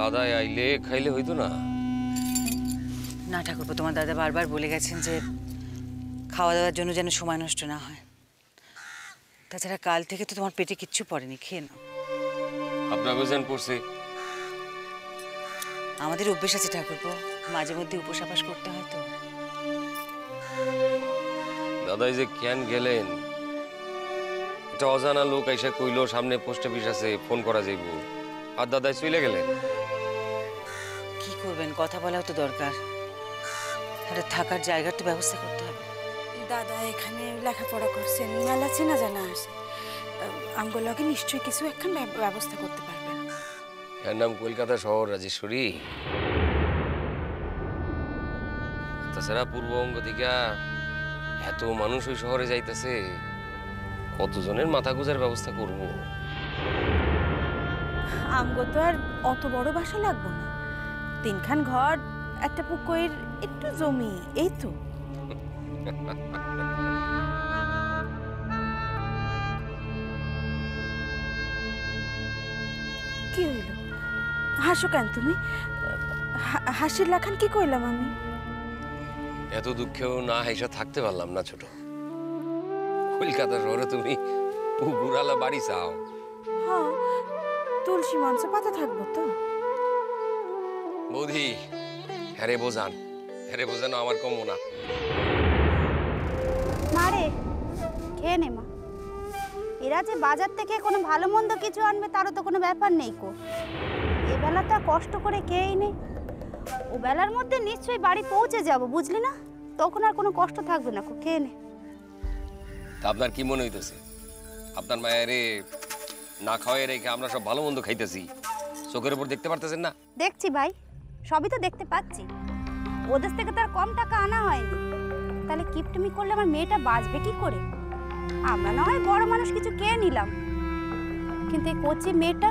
দাদা আইলে খাইলে হইতো না? না ঠাকুরপো, তোমার দাদা বারবার বলে গেছেন যে খাওয়া দাওয়ার জন্য যেন সময় নষ্ট না হয়। তাছাড়া কাল থেকে তো তোমার পেটে কিচ্ছু পড়েনি, খেয়ে নাও। আপনার ওজন পড়ছে? আমাদের অভ্যেস আছে ঠাকুরপো, মাঝে মধ্যে উপোস আপাস করতে হয় তো। দাদাই যে কেন গেলেন, এটা অজানা লোক এসে কইলো সামনে পোস্ট অফিস আছে, ফোন করা যাইব, আর দাদাই চলে গেলেন। কি করবেন, কথা বলাও তো দরকার, একটা থাকার জায়গার তো ব্যবস্থা করতে হবে। দাদা এখানে লেখাপড়া করছেন, মেলা চেনা জানা আছে, আমগুলোকে নিশ্চয়ই কিছু একখান ব্যবস্থা করতে পারবেন। এর নাম কলকাতা শহর রাজেশ্বরী। তাছাড়া পূর্ববঙ্গ থেকে এত মানুষ ওই শহরে যাইতেছে, কতজনের মাথা গুজার ব্যবস্থা করব? আমগো তো আর অত বড় বাসা লাগবো না, 3খান ঘর, একটা পুকুর, একটু জমি, এই তো। কি হইল, হাসো কেন তুমি? হাসির লাখান কি কইলাম আমি? এত দুঃখেও না হেসে থাকতে পারলাম না ছোট। কলকাতা শহরে তুমি পুকুরালা বাড়ি চাও? হ্যাঁ, তুলসী মঞ্চে পাতা থাকবো তো। বৌদি, হ্যারে বোঝান আমার কম না। মারে খেয়ে নে মা, এরা যে বাজার থেকে কোনো ভালো মন্দ কিছু আনবে তারও তো কোনো ব্যাপার নেই কো। এবেলা তো কষ্ট করে খেয়েই নেই, ও বেলার মধ্যে নিশ্চয়ই বাড়ি পৌঁছে যাব, বুঝলি না? তখন আর কোনো কষ্ট থাকবে না কো, খেয়ে নে। তা আপনার কি মনে হইতেছে আপনার মায়েরে না খাওয়াই রেখে আমরা সব ভালো মন্দ খাইতেছি, চোখের উপর দেখতে পারতেছেন না? দেখছি ভাই, সবই তো দেখতে পাচ্ছি। ওদের থেকে তো আর কম টাকা আনা হয়নি, তাহলে কিপটুমি করলে আমার মেয়েটা বাঁচবে কি করে? আমরা না হয় বড় মানুষ কিছু খেয়ে নিলাম, কিন্তু এই কচি মেয়েটা,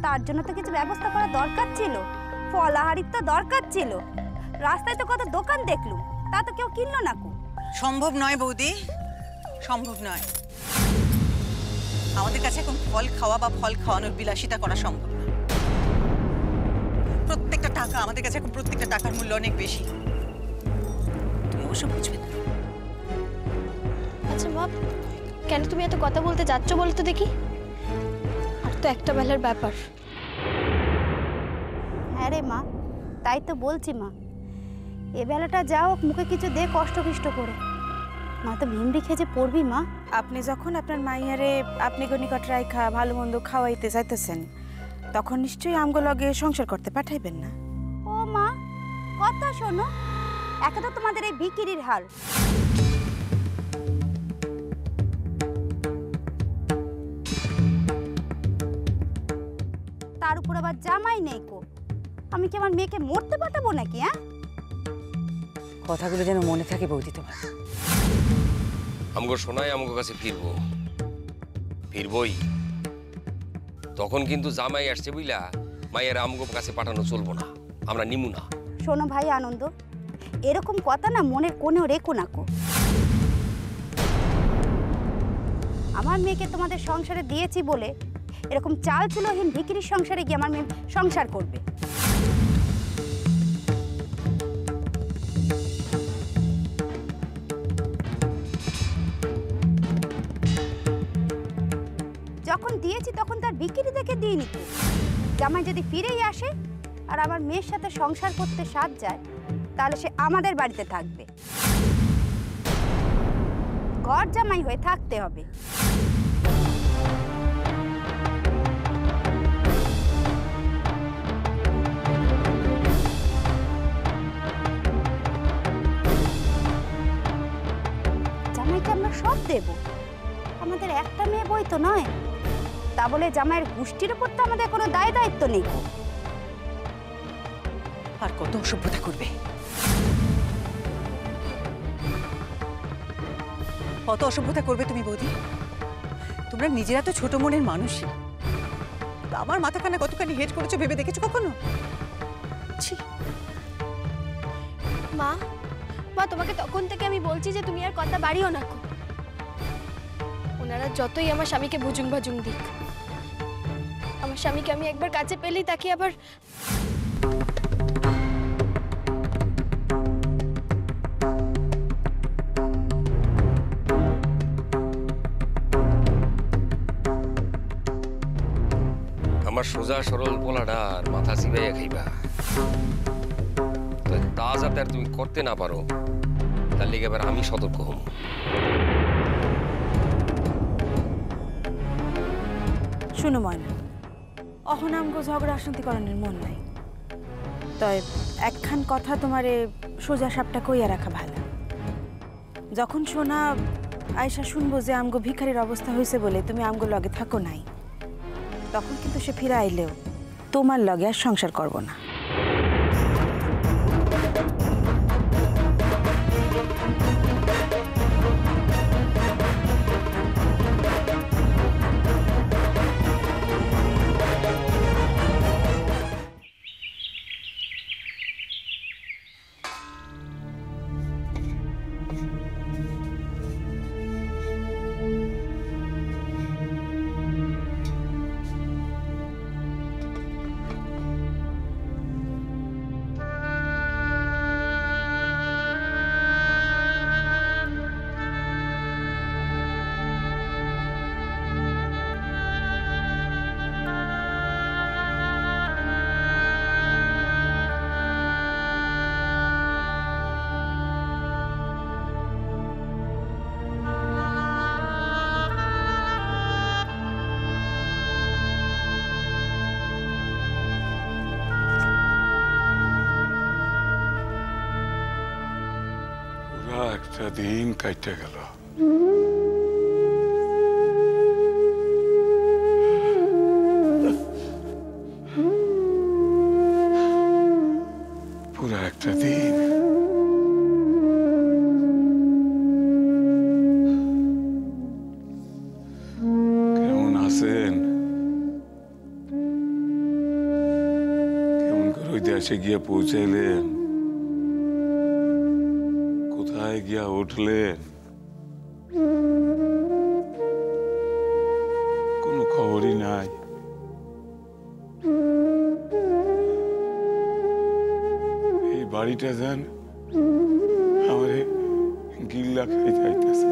তার জন্য তো কিছু ব্যবস্থা করা দরকার ছিল। ফলাহারির তো দরকার ছিল, রাস্তায় তো কত দোকান দেখলুম, তা তো কেউ কিনলো না কো। সম্ভব নয় বৌদি, সম্ভব নয়। আমাদের কাছে এখন ফল খাওয়া বা ফল খাওয়ানোর বিলাসিতা করা সম্ভব না। প্রত্যেকটা টাকা আমাদের কাছে এখন, প্রত্যেকটা টাকার মূল্য অনেক বেশি। তুমি অবশ্য বুঝবে না। আচ্ছা মা, কেন তুমি এত কথা বলতে যাচ্ছ বলো তো দেখি? আর তো একটা বেলার ব্যাপার। হ্যাঁ রে মা, তাই তো বলছি মা, এ বেলাটা যাও, মুখে কিছু দে কষ্ট করে। মা তো ভিমড়ি খেয়ে যে পড়বি মা। আপনি যখন আপনার মাইয়ারে আপনি গনিকট রাইখা ভালো মন্দ খাওয়াইতে চাইতেছেন, তখন নিশ্চয়ই আমগুলোকে সংসার করতে পাঠাইবেন না? ও মা, কথা শোনো, একে তো তোমাদের এই বিকিরির হাল, তার উপর আবার জামাই নেই কো। আমি কি আমার মেয়েকে মরতে পাঠাবো নাকি? হ্যাঁ, কথাগুলো যেন মনে থাকে বৌদি তোমার। আমগো শোনাই আমগো কাছে ফিরবই। তখন কিন্তু জামাই আসছে বুঝলা, মায়ের আমগো কাছে পাঠানো চলবো না, আমরা নিমু না। শোনো ভাই আনন্দ, এরকম কথা না মনের কোণেও রেখো না কো। আমার মেয়েকে তোমাদের সংসারে দিয়েছি বলে এরকম চাল চুলোহীন ভিখিরির সংসারে গিয়ে আমার মেয়ে সংসার করবে? যখন দিয়েছি তখন তার ভিখিরি দেখে দিইনি তো। জামাই যদি ফিরেই আসে আর আমার মেয়ের সাথে সংসার করতে সাথ যায়, তাহলে সে আমাদের বাড়িতে থাকবে, ঘর জামাই হয়ে থাকতে হবে। জামাইকে আমরা সব দেব, আমাদের একটা মেয়ে বই তো নয়, তা বলে জামাইয়ের গোষ্ঠীর উপর তো আমাদের কোনো দায় দায়িত্ব নেই। আর কত অসভ্যতা করবে, কত অসভ্যতা করবে তুমি বৌদি? তোমরা নিজেরা তো ছোট মনের মানুষই, আমার মাথাখানে কতখানি হেট করেছো ভেবে দেখেছো কখনো? মা, মা তোমাকে তখন থেকে আমি বলছি যে তুমি আর কথা বাড়িও না কো। ওনারা যতই আমার স্বামীকে বুঝুং ভাজুং দিক, আমার আমার স্বামীকে আমি একবার কাছে পেলেই তাকে আবার আমার সোজা সরল পোলাটার মাথা চিবাইয়া খাইবা তা যাতে আর তুমি করতে না পারো তার লেগে এবার আমি সতর্ক হব। শুনো ময়না, অহন আমগো ঝগড়া অশান্তি করানোর মন নাই, তয় একখান কথা তোমারে সোজা সাপটা কইয়া রাখা ভালো। যখন সোনা আয়সা শুনবো যে আমগো ভিখারির অবস্থা হয়েছে বলে তুমি আমগো লগে থাকো নাই, তখন কিন্তু সে ফিরে আইলেও তোমার লগে আর সংসার করব না। একটা দিন কাটতে গেল। পুরা একটা দিন কেমন আছেন? কেমন করে ওই দেশে গিয়ে পৌঁছাইলেন? কোথায় গিয়া উঠলেন? কোনো খবরই নাই। এই বাড়িটা যেন আমারে গিল্লা খাই যাইতেছে।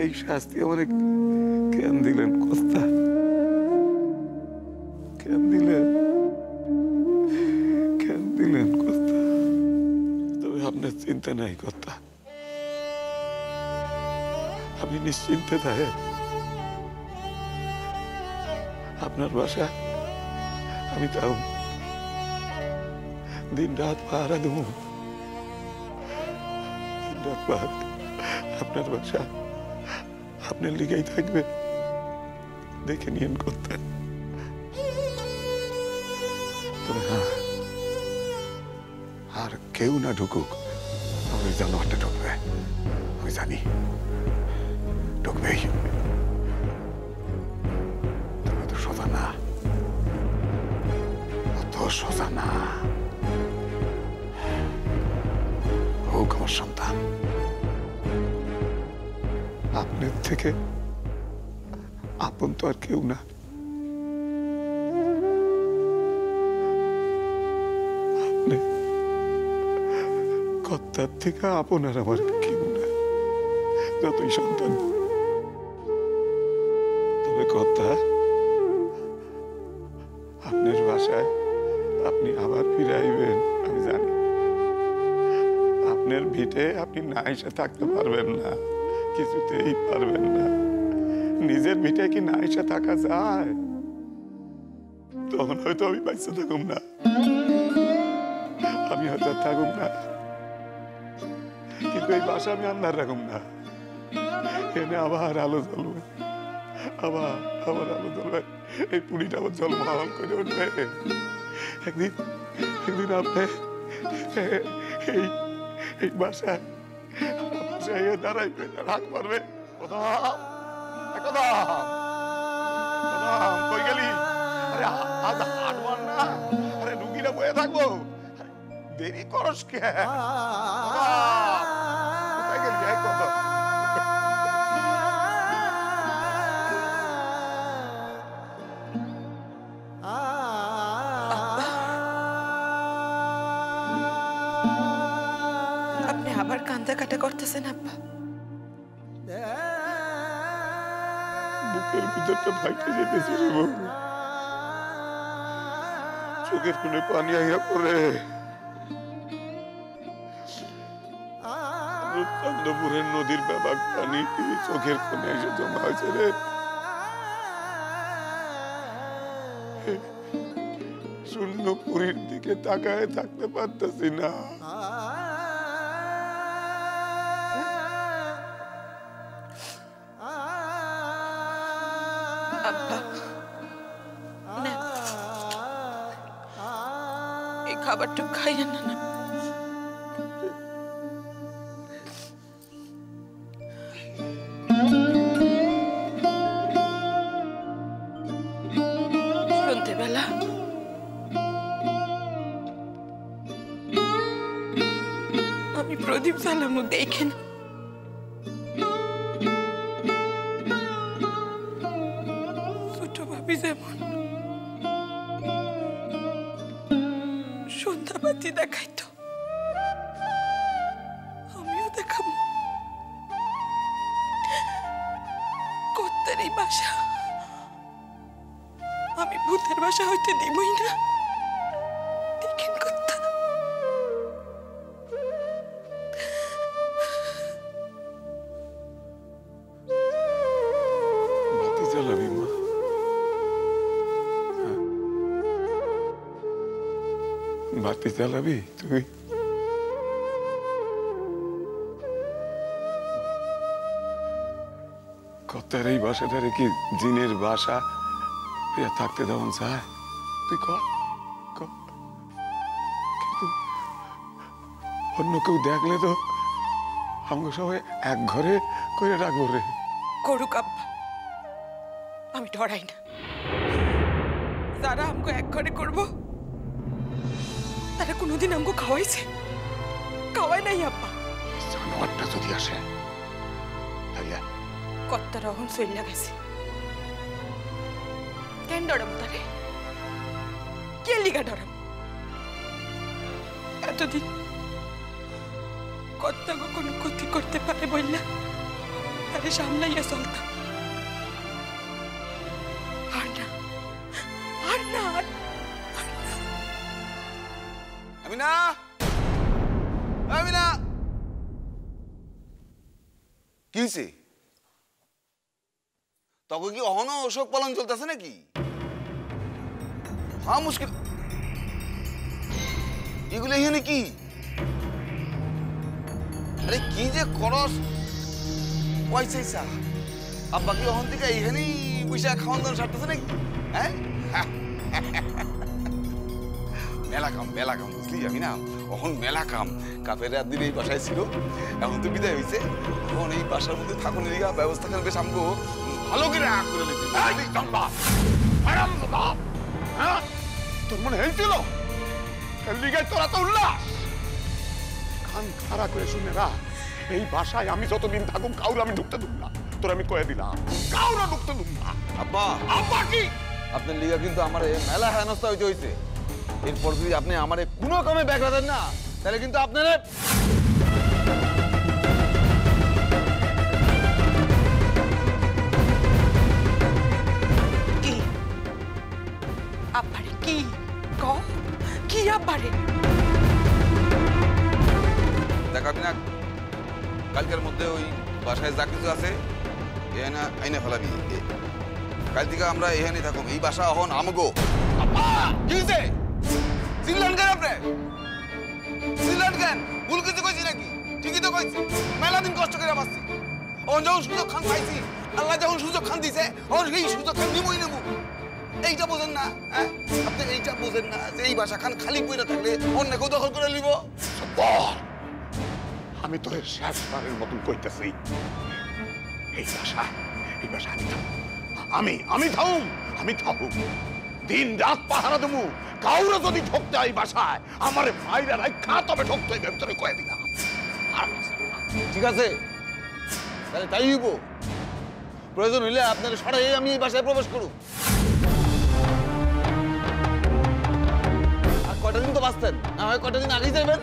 এই শাস্তি আমারে কেন দিলেন কর্তা? কেন দিলেন? তবে আপনার চিন্তা নাই কর্তা, আপনি নিশ্চিন্তে থাকেন। আপনার বাসা আমি তাও দিন রাত পাহারা দেব। দিন রাত পাহারা আপনার বাসা আপনার লিগেই থাকবে, দেখে নিয়েন কর্তা। তবে হ্যাঁ, আর কেউ না ঢুকুক, ওই জানোয়ারটা ঢুকবে, ওই জানি ঢুকবেই। তবে তো সোজা না, অত সোজা না। হোক আমার সন্তান, আপনার থেকে আপন তো আর কেউ না। আপনি কর্তার থেকে আপনার আমার কেউ না, যতই সন্তান। তবে কর্তা, আপনার বাসায় আপনি আবার ফিরে আইবেন আমি জানি। আপনার ভিটে আপনি না এসে থাকতে পারবেন না, কিছুতেই পারবেন না। নিজের ভিটে কি না এসে থাকা যায়? তখন হয়তো আমি বাইসে থাকুম না, আমি হয়তো থাকুম না, কিন্তু এই বাসা আমি আন্ধার রাখুম না। এনে আবার আলো জ্বলবে, আবার আলো জ্বলবে, এই পুরীটা আবার জলমহল করে উঠবে। একদিন আপনি এই বাসায় দাঁড়াইবে, রাগ পারবে। কই গেলি? আরে আজ হাটবার না, আরে রুগীরা বয়ে থাকবো, দেরি করস কে? কোথায় গেলি? কান্দা কাটা করতেছেন আব্বা? বুকের ভিতরটা ফাইটে যেতেছে রে বউ। চোখের কোণে পানি আইয়া পড়ে। রূপচন্দ্রপুরের নদীর ব্যাপক পানি চোখের কোণে এসে জমা হয়েছে রে। শূন্য পুরীর দিকে তাকায় থাকতে পারতেছি না। আব্বা নেন, এই খাবারটা খাইয়েন না। সন্ধ্যেবেলা আমি প্রদীপ জ্বালামু, দেখেন ছোট ভাবি যেমন সন্ধ্যাবাতি দেখাইতো, আমিও দেখাবো। কর্তার এই বাসা আমি ভূতের বাসা হইতে দিবই না। দেখেন কর্তা, বাতি জ্বালাবি মা? বাতি জ্বালাবি তুই? কর্তার এই বাসাটারে কি জিনের বাসা থাকতে দেওয়া যায়? তুই কর। কিন্তু অন্য কেউ দেখলে তো আমাকে সবাই এক ঘরে করে রাখবো রে। করুক আব্বা, আমি ডরাই না। যারা আমাকে এক ঘরে করবো তারা কোনোদিন আমাকে খাওয়াইছে? খাওয়াই নাই আব্বা। জানোয়ারটা যদি আসে তাহলে কর্তারা এখন চইলা গেছে, কেন ডরাম তারে? কে লিগা ডরাম? এতদিন কর্তাকে কোনো ক্ষতি করতে পারে বললা তারে সামলাইয়া চলতাম। আর না, আর না, আর না। আমিনা, আমিনা, কি হয়েছে? তবে কি অহনো অশোক পালন চলতেছে নাকি? হ্যাঁ মুশকিল। এগুলো এখানে কি? আরে কি যে করস? পয়সা আব্বা কি অহন থেকে এখানেই পয়সা খাওয়ান দাওয়ান সারতেছে নাকি? হ্যাঁ, মেলা কাম বুঝলি? আমি না অহন মেলা কাম। কাপের রাত দিন এই বাসায় ছিল, এখন তো বিদায় হয়েছে। এখন এই বাসার মধ্যে থাকুন ব্যবস্থা করে বেশ আমগো ভালো করে আগ করে নিতে। তোর মনে হয়েছিল তোরা তো উল্লাস? কান খাড়া করে শুনে রা, এই বাসায় আমি যতদিন থাকুক কাউর আমি ঢুকতে দেব না। তোর আমি কয়ে দিলাম, কাউরা ঢুকতে দেব না। আব্বা, আব্বা কি? আপনার লিগা কিন্তু আমার মেলা হেনস্থা হইতে হয়েছে। এরপর যদি আপনি আমার কোনো কামে ব্যাগ রাখেন না, তাহলে কিন্তু আপনারা কি আব্বারে? কি কি আব্বারে? দেখাবি না? কালকের মধ্যে ওই বাসায় যা কিছু আছে এখানে আইনে ফেলাবি। কাল থেকে আমরা এখানে থাকুন। এই বাসা এখন আমগো। কি হয়েছে? চিল্লান কেন আপনি? চিল্লান কেন? ভুল কিছু কইছি নাকি? ঠিকই তো কইছি। মেলা দিন কষ্ট করে বাঁচছি। ওন যখন সুযোগ খান পাইছি, আল্লাহ যখন সুযোগ খান দিছে, ওর এই সুযোগ খান নিবই নেব। এইটা বোঝেন না? হ্যাঁ, আপনি এইটা বোঝেন না যে এই বাসা খান খালি পড়ে থাকলে অন্য কেউ দখল করে নিব? আমি তোর শেষবারের মতন কইতেছি, এই বাসা আমি থাকুম। আমি থাকুম দিন রাত পাহারা দেবো। কাউরে যদি ঠকতে এই বাসায় আমার মাইরা রাখা, তবে ঠকতে হইবে। তোরে কয়ে দিলাম। ঠিক আছে, তাহলে তাই হইব। প্রয়োজন হইলে আপনার সরাই আমি এই বাসায় প্রবেশ করুক। আর কটা দিন তো বাঁচতেন, না হয় কটা দিন আগেই যাইবেন।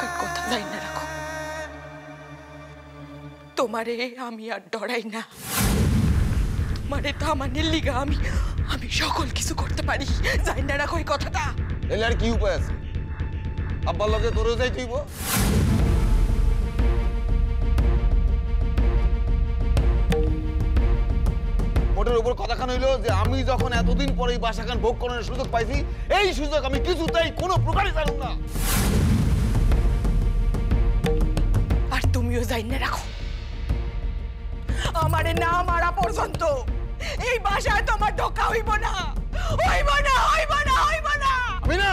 একখান কথা যাই না রাখো, তোমারে আমি আর ডরাই না। মানে থামানের লিগা আমি আমি সকল কিছু করতে পারি, যাই না রাখো এই কথাটা। এলে আর কি উপায় আছে? আব্বার লগে তোরও যাই তুইব। মোটের উপর কথাখান হইলো যে আমি যখন এতদিন পরে এই বাসাখান ভোগ করার সুযোগ পাইছি, এই সুযোগ আমি কিছুতেই কোনো প্রকারে জানুম না। আর তুমিও যাই না রাখো, আমারে না মারা পর্যন্ত এই বাসায় তোমার ঢোকা হইব না, হইব না, হইব না, হইব না। আমি না